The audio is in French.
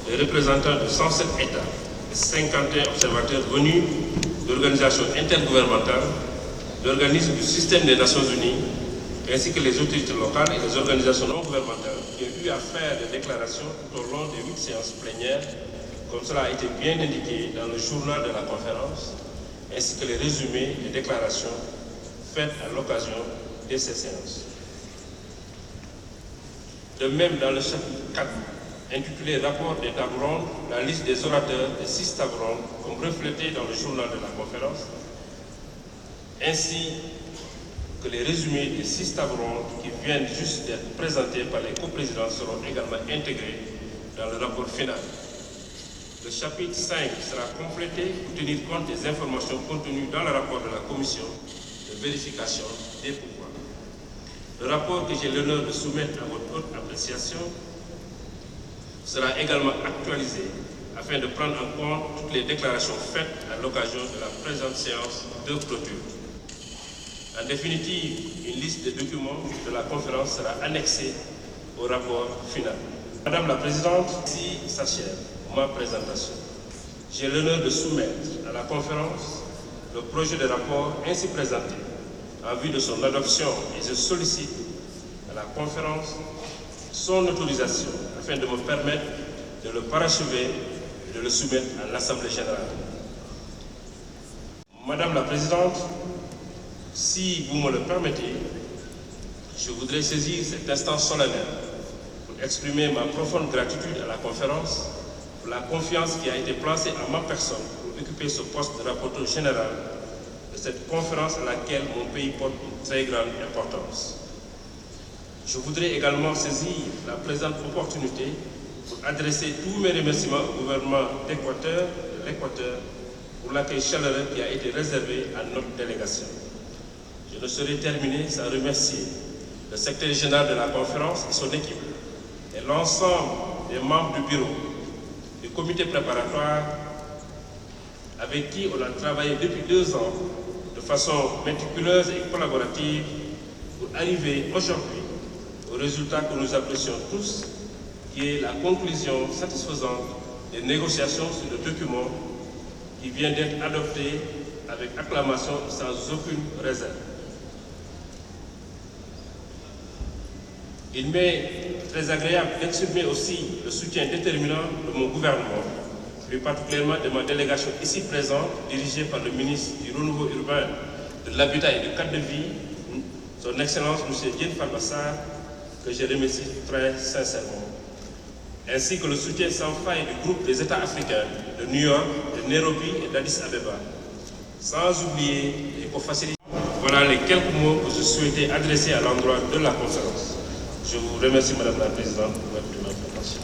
les représentants de 107 États et 51 observateurs venus d'organisations intergouvernementales, d'organismes du système des Nations Unies, ainsi que les autorités locales et les organisations non gouvernementales qui ont eu à faire des déclarations tout au long des 8 séances plénières, comme cela a été bien indiqué dans le journal de la conférence, ainsi que les résumés des déclarations faites à l'occasion de ces séances. De même, dans le chapitre 4, intitulé Rapport des tables rondes, la liste des orateurs des 6 tables rondes, comme reflété dans le journal de la conférence, ainsi que les résumés des 6 tables rondes qui viennent juste d'être présentés par les coprésidents seront également intégrés dans le rapport final. Le chapitre 5 sera complété pour tenir compte des informations contenues dans le rapport de la commission de vérification des pouvoirs. Le rapport que j'ai l'honneur de soumettre à votre haute appréciation sera également actualisé afin de prendre en compte toutes les déclarations faites à l'occasion de la présente séance de clôture. En définitive, une liste de documents de la conférence sera annexée au rapport final. Madame la Présidente, si s'achève ma présentation, j'ai l'honneur de soumettre à la conférence le projet de rapport ainsi présenté en vue de son adoption et je sollicite à la conférence son autorisation afin de me permettre de le parachever et de le soumettre à l'Assemblée générale. Madame la Présidente, si vous me le permettez, je voudrais saisir cet instant solennel pour exprimer ma profonde gratitude à la conférence pour la confiance qui a été placée en ma personne pour occuper ce poste de rapporteur général de cette conférence à laquelle mon pays porte une très grande importance. Je voudrais également saisir la présente opportunité pour adresser tous mes remerciements au gouvernement d'Équateur, de l'Équateur, pour l'accueil chaleureux qui a été réservé à notre délégation. Je ne saurais terminer sans remercier le secrétaire général de la conférence et son équipe, et l'ensemble des membres du bureau, du comité préparatoire, avec qui on a travaillé depuis 2 ans de façon méticuleuse et collaborative pour arriver aujourd'hui au résultat que nous apprécions tous, qui est la conclusion satisfaisante des négociations sur le document qui vient d'être adopté avec acclamation sans aucune réserve. Il m'est très agréable d'exprimer aussi le soutien déterminant de mon gouvernement, plus particulièrement de ma délégation ici présente, dirigée par le ministre du Renouveau urbain, de l'Habitat et du cadre de vie, son Excellence M. Diène Farba Sarr, que je remercie très sincèrement, ainsi que le soutien sans faille du groupe des États africains de New York, de Nairobi et d'Addis Abeba, sans oublier les co-facilitateurs. Voilà les quelques mots que je souhaitais adresser à l'endroit de la conférence. Je vous remercie, Madame la Présidente, pour votre information.